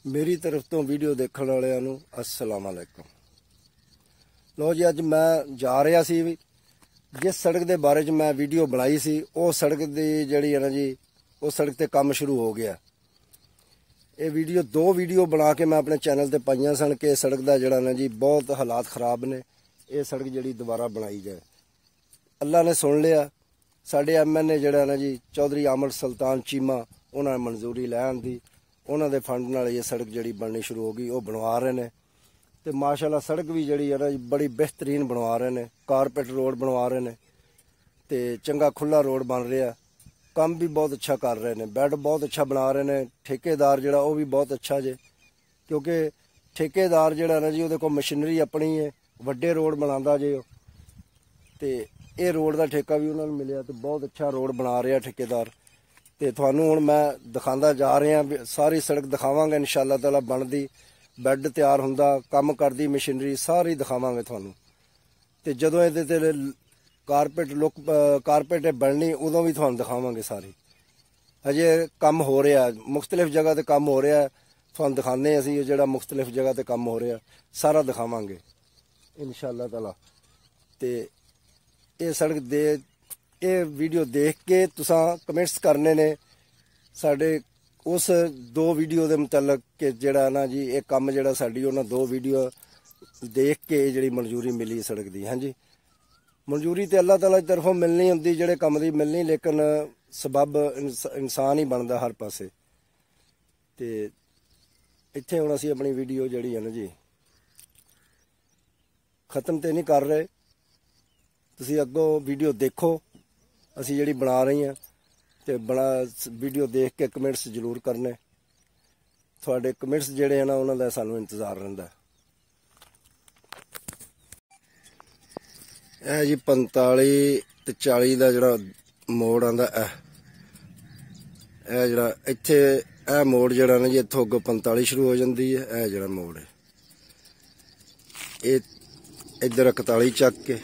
मेरी तरफ तो वीडियो देखने वालिਆਂ ਨੂੰ अस्सलाम वालेकुम। लो जी, अज मैं जा रहा सी जिस सड़क के बारे च मैं वीडियो बनाई सी वो सड़क की जी है ना जी, उस सड़क ते काम शुरू हो गया। ये वीडियो दो वीडियो बना के मैं अपने चैनल ते पाइयां सन कि सड़क का जड़ा ना जी बहुत हालात खराब ने, ये सड़क जी दोबारा बनाई जाए। अल्लाह ने सुन लिया। साढ़े MN जड़ा ना जी चौधरी आमर सुल्तान चीमा उन्होंने मंजूरी लै आंदी, उन्होंने फंड नाल ये सड़क जी बननी शुरू हो गई। वो बनवा रहे हैं तो माशाल्लाह सड़क भी जी है ना बड़ी बेहतरीन बनवा रहे हैं। कारपेट रोड बनवा रहे हैं तो चंगा खुला रोड बन रहा। काम भी बहुत अच्छा कर रहे हैं, बैड बहुत अच्छा बना रहे हैं। ठेकेदार जड़ा वो भी बहुत अच्छा जे, क्योंकि ठेकेदार जड़ा ना जी वो मशीनरी अपनी है, वड्डे रोड बनाता जे। तो ये रोड का ठेका भी उन्होंने मिलिया तो बहुत अच्छा रोड बना रहा ठेकेदार। तो थानू हुण मैं दिखांदा जा रहा, सारी सड़क दिखावांगे इंशाअल्लाह ताला। बनदी बैड तैयार हुंदा, काम करदी मशीनरी सारी दिखावांगे थानू। तो जदों इहदे ते कारपेट बननी उदों भी थानू दिखावांगे सारी। अजे काम हो रहा, मुख्तलिफ जगह ते काम हो रहा, थानू दिखाने असीं जिहड़ा मुख्तलिफ जगह ते काम हो रहा सारा दिखावांगे इंशाअल्लाह ताला। तो ये सड़क दे ये वीडियो देख के तुसां कमेंट्स करने ने साडे उस दो वीडियो के मुतलक कि जड़ा ना जी ये काम जड़ा साडी उन्हां दो वीडियो देख के जी मंजूरी मिली सड़क की। हाँ जी, मंजूरी तो अल्लाह ताला की तरफों मिलनी होंदी, जेड़े काम की मिलनी, लेकिन सबब इंसान ही बनता हर पासे। तो इत्थे हुण असीं अपनी वीडियो जड़ी है ना जी खत्म तो नहीं कर रहे, तुसीं अग्गों वीडियो देखो असी जी बना रही हैं। तो बड़ा वीडियो देख के कमेंट्स जरूर करने, थोड़े कमेंट्स जोड़े हैं ना उन्होंने सानू इंतजार रहिंदा है जी। 45 ते 40 का जोड़ा मोड़ आंदा जड़ा इत्थे यह मोड़ जड़ा ना जी इत्थों अगों 45 शुरू हो जाती है। यह जड़ा मोड़ है ये इधर 41 चक के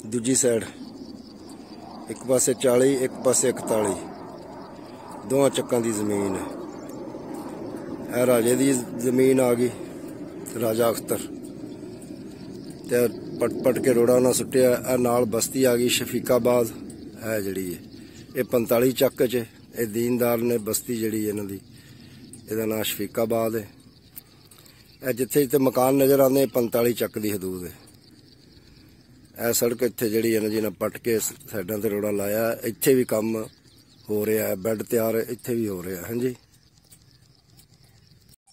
दूजी साइड एक पासे 40 एक पासे 41 दोवां चक्कां दी जमीन है। यह राजे दी जमीन आ गई, राजा अख्तर। ते पट पट के रोड़ा उन्हें सुटिया। नाल बस्ती आ गई शफीकाबाद है जी, ये 45 चक च ये दीनदार ने बस्ती जी इन्हां दी, इहदा नाम शफीकाबाद है। यह जिथे जिथे मकान नज़र आते 45 चक की हदूद है। यह सड़क इत्थे जी है ना जी पट के साइडों से रोड़ा लाया, इत्थे भी काम हो रहा है, बैड तैयार इत्थे भी हो रहा है। हाँ जी,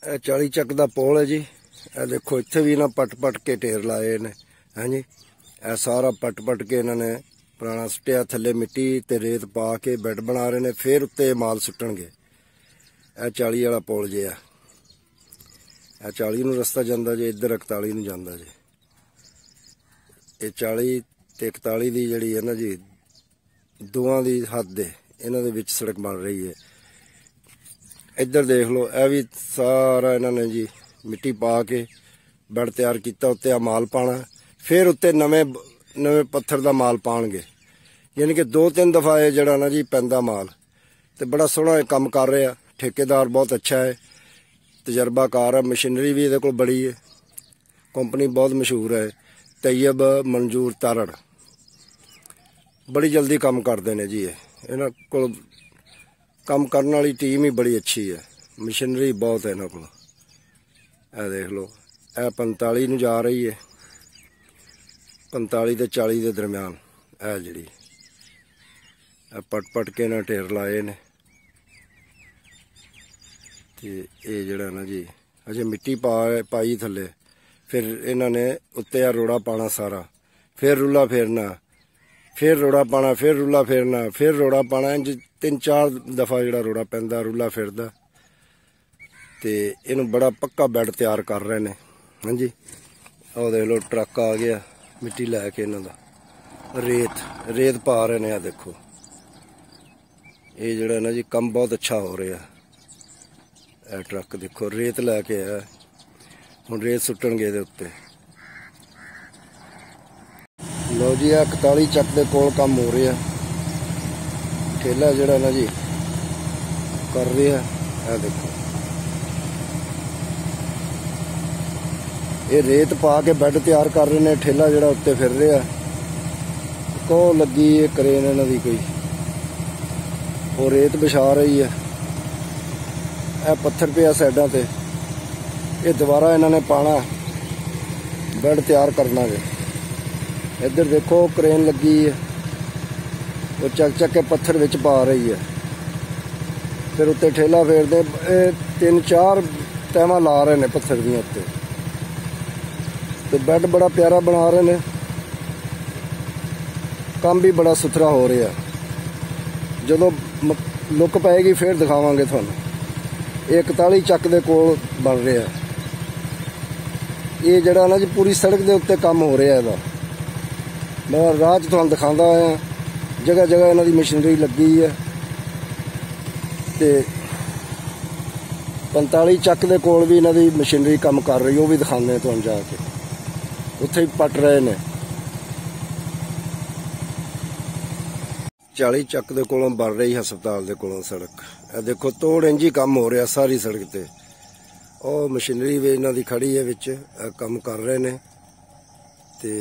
यह 40 चक का पोल है जी। यह देखो इत्थे भी ना पट पट के ढेर लाए ने। हाँ जी, यह सारा पट पट के इन्होंने पुराना सुटिया, थले मिट्टी ते रेत पा के बैड बना रहे हैं, फिर उत्ते माल सुट्टणगे। यह 40 वाला पोल जे है, यह 40 नूं रस्ता जांदा जे, इधर 41 नूं जांदा जे। ये 40 ते 41 की जी है ना जी दोवां दी हद है, इन्हां दे विच सड़क बन रही है। इधर देख लो, यह भी सारा इन्होंने जी मिट्टी पा के बैड तैयार किया, उत्ते माल पाना, फिर उत्ते नवे नवे पत्थर का माल पाणगे। यानी कि 2-3 दफा ये जड़ा ना जी पैंदा माल। तो बड़ा सोहना काम कर रहा, ठेकेदार बहुत अच्छा है, तजर्बाकार है, मशीनरी भी इहदे कोल बड़ी है, कंपनी बहुत मशहूर है, तैयब मंजूर तारड़। बड़ी जल्दी काम करते हैं जी। इन्हां कोल काम करने वाली टीम ही बड़ी अच्छी है, मशीनरी बहुत है इन्हां कोल। यह देख लो, यह 45 नूं जा रही है, 45 ते 40 के दरम्यान। यह जी पट पट के इन्हें ढेर लाए ने। तो ये जड़ा ना जी अजे मिट्टी पाई थले, फिर इन्होंने उत्ते रोड़ा पाना सारा, फिर रुला फेरना, फिर रोड़ा पाना, फिर रुला फेरना, फिर रोड़ा पाना। इंज 3-4 दफा जो रोड़ा पैंदा रुला फिरदा। तो इनू बड़ा पक्का बैड तैयार कर रहे हैं। हाँ जी, और देख लो ट्रक आ गया मिट्टी लैके, इन्हों का रेत पा रहे हैं। देखो ये जड़ा ना जी काम बहुत अच्छा हो रहा है। ट्रक देखो रेत लैके आया, हुण रेत सुट्टणगे इहदे उत्ते। लो जी, 41 चक के कोल काम हो रहा, ठेला जड़ा ना जी कर रहा है। देखो ये रेत पा के बैड तैयार कर रहे हैं। ठेला जिहड़ा उत्ते फिर रहा, को लगी है क्रेन इन्हां दी कोई, वो रेत बिछा रही है। यह पत्थर पिया साइडों ते, ये दोबारा इन्होंने पाना, बैड तैयार करना है। इधर देखो क्रेन लगी है, वो चक चक के पत्थर विच पा रही है, फिर उत्ते ठेला फेरदे। 3-4 तैमा ला रहे हैं पत्थर दियां उत्ते, तो बैड बड़ा प्यारा बना रहे हैं। काम भी बड़ा सुथरा हो रहा। जो लुक पाएगी फिर दिखावांगे थानू। ये 41 चक दे कोल बन रहा है। ये जड़ा ना जी पूरी सड़क के उत्ते काम हो रहा है। मैं राह च तुहानू दिखांदा आया, जगह जगह इन्हां दी मशीनरी लगी है। ते 45 चक दे कोल भी इन्हां दी मशीनरी काम कर रही, वो भी दिखाने तुहानू जाके। उत्थे ही पट रहे ने। 40 चक दे कोलों बन रही हस्पताल दे कोलों सड़क। ए देखो तोड़ इंज ही काम हो रहा सारी सड़क ते। और मशीनरी भी इन्हां दी खड़ी है विच, काम कर रहे ने ते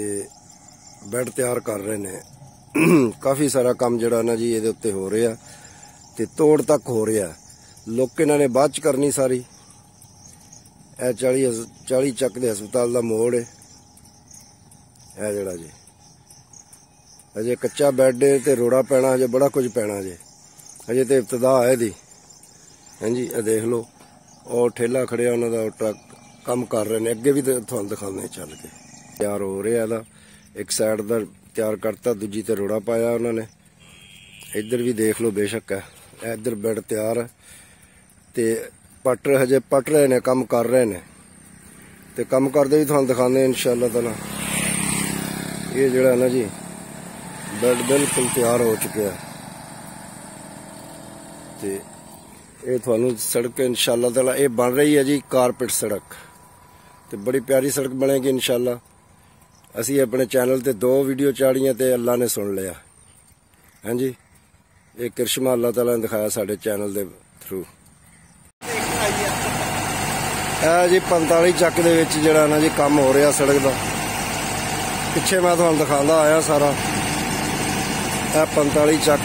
बैड तैयार कर रहे ने। काफ़ी सारा काम जिहड़ा ना जी इहदे उत्ते हो रहा ते तोड़ तक हो रहा। लुक इन्हां ने बाद च करनी सारी। ए 40 चक दे हस्पताल दा मोड़ है। ए जिहड़ा जी अजे कच्चा बैड है ते रोड़ा पैना, अजे बड़ा कुछ पैना जे, अजे तो इब्तदा है दी। हाँ जी, देख लो और ठेला खड़िया उन्हों का, ट्रक काम कर रहे हैं। अगे भी तुहानू दिखाने चल के। तैयार हो रहा, एक साइड का तैयार करता, दूजी ते रोड़ा पाया उन्होंने। इधर भी देख लो बेशक है, इधर बैड तैयार है। ते पट हजे पट रहे ने, काम कर रहे हैं। तो काम करते भी तुहानू दिखाने इंशाअल्लाह ताला। ये जिहड़ा ना जी बैड बिल्कुल तैयार हो चुका है। ते ये थानू सड़क इंशाअल्लाह ताला ये बन रही है जी, कारपेट सड़क। तो बड़ी प्यारी सड़क बनेगी इंशाअल्लाह। असी अपने चैनल ते 2 वीडियो चाड़ियां ते अल्लाह ने सुन लिया। हाँ जी, ये करिश्मा अल्लाह ताला ने दिखाया साडे चैनल दे थ्रू। है जी 45 चक दे विच जिहड़ा ना जी काम हो रहा सड़क का। पिछे मैं तुहानू दिखांदा आया सारा। 45 चक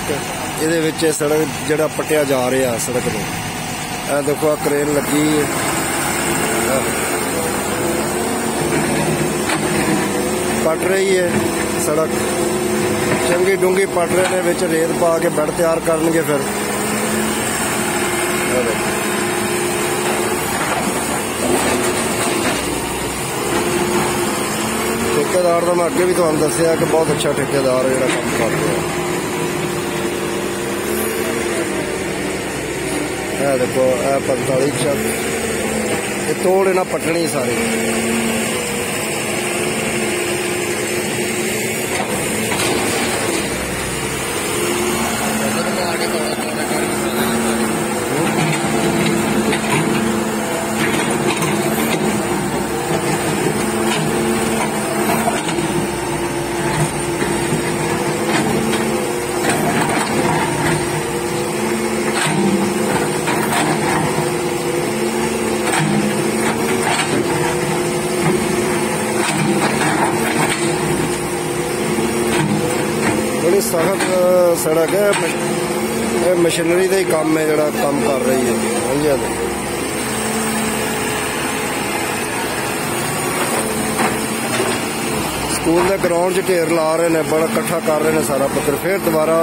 ये सड़क जड़ा पटिया जा रहा सड़क में। यह देखो क्रेन लगी है, पट रही है सड़क। चंगी डूंगी पट रहे हैं, विच रेत पा के बैड तैयार करनगे। फिर ठेकेदार का मैं अगे भी तुहानू दस्सिया कि बहुत अच्छा ठेकेदार है जिहड़ा काम कर रहा है। यह देखो 45 चक, ये तोड़ इन्हां पटनी सारी। बड़ी सख्त सड़क है, मशीनरी का ही काम है जरा काम कर रही है। हाँ जी, स्कूल के ग्राउंड च ढेर ला रहे हैं, बड़ा कट्ठा कर रहे हैं सारा पत्थर। फिर दोबारा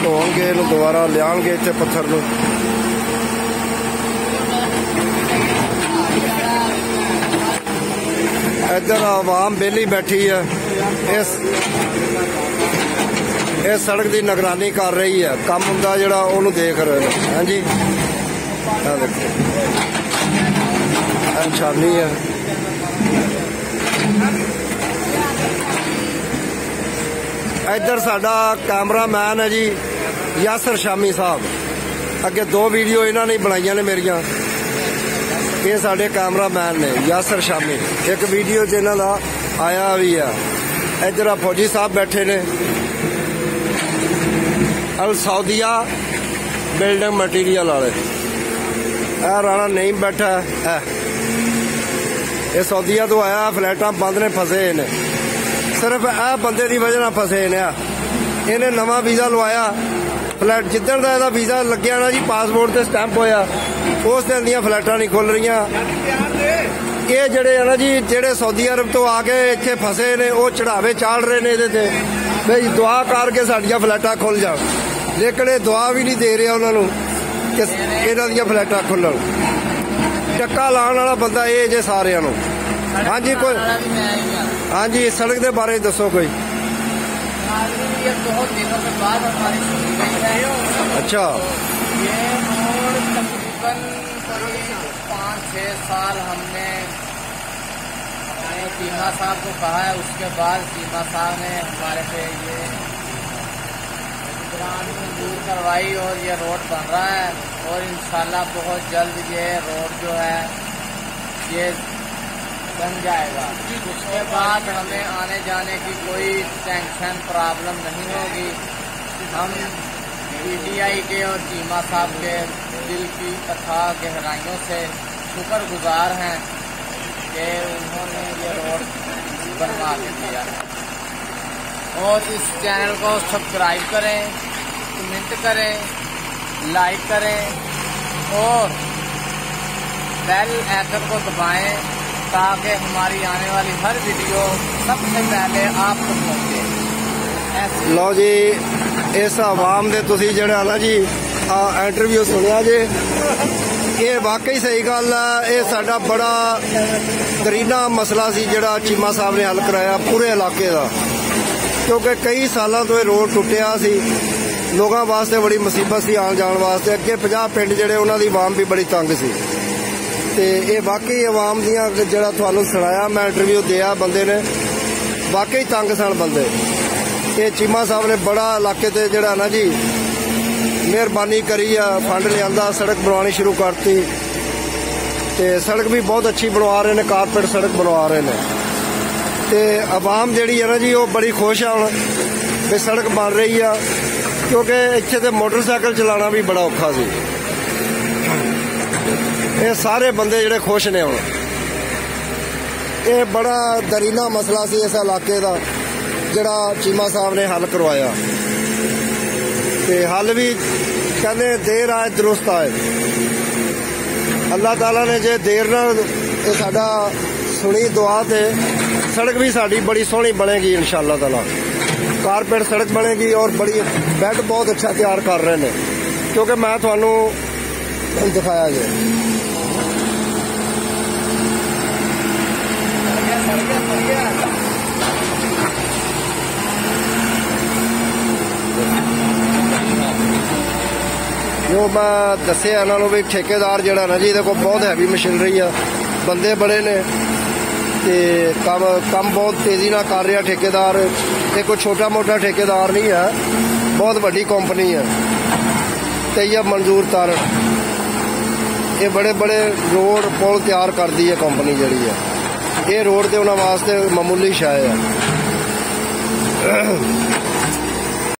ढोणगे, दोबारा लियाणगे इत्थे पत्थर नूं। इधर आवाम बेली बैठी है, इस सड़क की निगरानी कर रही है। काम हुंदा जिहड़ा उहनूं देख रहे हैं। हाँ जी, देखो निशानी है। इधर साडा कैमरामैन है जी यासर शामी साहब। अगे 2 वीडियो इन्होंने बनाई ने मेरिया। ये साडे कैमरामैन ने यासर शामी। एक वीडियो च इन्हां दा आया भी है। इधर फौजी साहब बैठे ने, अल सऊदिया बिल्डिंग मटीरियल वाले। राणा नहीं बैठा है, ये सऊदीया तो आया, फ्लैटा बंद ने, फसे ने, सिर्फ यह बंदे की वजह फसे ने। इन्हें नवा वीजा लवाया, फ्लैट जिदन का वीजा लग्या ना जी, पासपोर्ट से स्टैंप होया, उस दिन दियां फ्लैटां नहीं खुल रही। ये जड़े है ना जी, जेड़े सऊदी अरब तो आके इत्थे फसे ने, वो चढ़ावे चाड़ रहे ने इहदे भाई दुआ करके साडियां फ्लैटां खुल जान, लेकिन ये दुआ भी नहीं दे रहा उन्होंने कि इन्हां दियां फ्लैटां खुलन। टक्का लाने वाला बंदा ये जे सारियां नूं। हाँ जी, कोई हाँ जी, सड़क के बारे दसो कोई। बहुत दिनों के बाद हमारी सुनी गई है। अच्छा, ये रोड तकरीबन 5-6 साल हमने अपने चीमा साहब को कहा है, उसके बाद चीमा साहब ने हमारे पे ये ग्रांट मंजूर करवाई और ये रोड बन रहा है। और इंशाल्लाह बहुत जल्द ये रोड जो है ये बन जाएगा। उसके बाद हमें आने जाने की कोई टेंशन प्रॉब्लम नहीं होगी। हम PTI के और चीमा साहब के दिल की अथाह गहराइयों से शुक्रगुजार हैं कि उन्होंने ये रोड बनवा के दिया है। और इस चैनल को सब्सक्राइब करें, कमेंट करें, लाइक करें और बेल आइकन को दबाएं ताकि हमारी आने वाली हर वीडियो सबसे पहले आप तक पहुंचे। लो जी, इस आवाम दे तुसी जिहड़ा ना जी इंटरव्यू सुनिया जे, ये वाकई सही गल है। ये साडा बड़ा दरीना मसला सी जिहड़ा चीमा साहब ने हल कराया पूरे इलाके का, क्योंकि कई सालों तो ये रोड टुटिया सी, लोगों वास्ते बड़ी मुसीबत सी आन जान वास्ते। अगे 50 पिंड जिहड़े उन्हां दी आवाम भी बड़ी तंग सी। ते ये वाकई आवाम दियां जिहड़ा तुहानूं सुनाया मैं इंटरव्यू दिया, बंदे ने वाकई तंग सन बंदे। ये चीमा साहब ने बड़ा इलाके ते जिहड़ा ना जी मेहरबानी करी आ, फंड लियांदा, सड़क बनवानी शुरू करती। ते सड़क भी बहुत अच्छी बनवा रहे ने, कारपेट सड़क बनवा रहे ने। ते आवाम जिहड़ी है ना जी वो बड़ी खुश है हुण कि सड़क बन रही है, क्योंकि इत्थे ते मोटरसाइकिल चलाना भी बड़ा औखा सी। ये सारे बंदे जिहड़े खुश ने हुण। ये बड़ा दरीना मसला सी इस इलाके का जिहड़ा चीमा साहब ने हल करवाया। ते हल भी कहते देर आए दुरुस्त आए। अल्लाह ताला ने जे देर नाल साडा सुनी दुआ ते सड़क भी साडी बड़ी सोहनी बनेगी इंशाअल्लाह ताला। कारपेट सड़क बनेगी और बड़ी बैड बहुत अच्छा तैयार कर रहे हैं, क्योंकि मैं तुहानू दिखाया जे जो मैं दसिया इन्होंने भी ठेकेदार जिहड़ा ना जी इहदे कोल बहुत हैवी मशीनरी आ, बंदे बड़े ने ते कम बहुत तेजी नाल कर रहा ठेकेदार। ये कोई छोटा मोटा ठेकेदार नहीं है, बहुत बड़ी कंपनी है। तैयब मंजूर तारड़ ये बड़े बड़े रोड पुल तैयार करती है कंपनी जिहड़ी है। ये रोड ते उन्हां वास्ते मामूली शय है।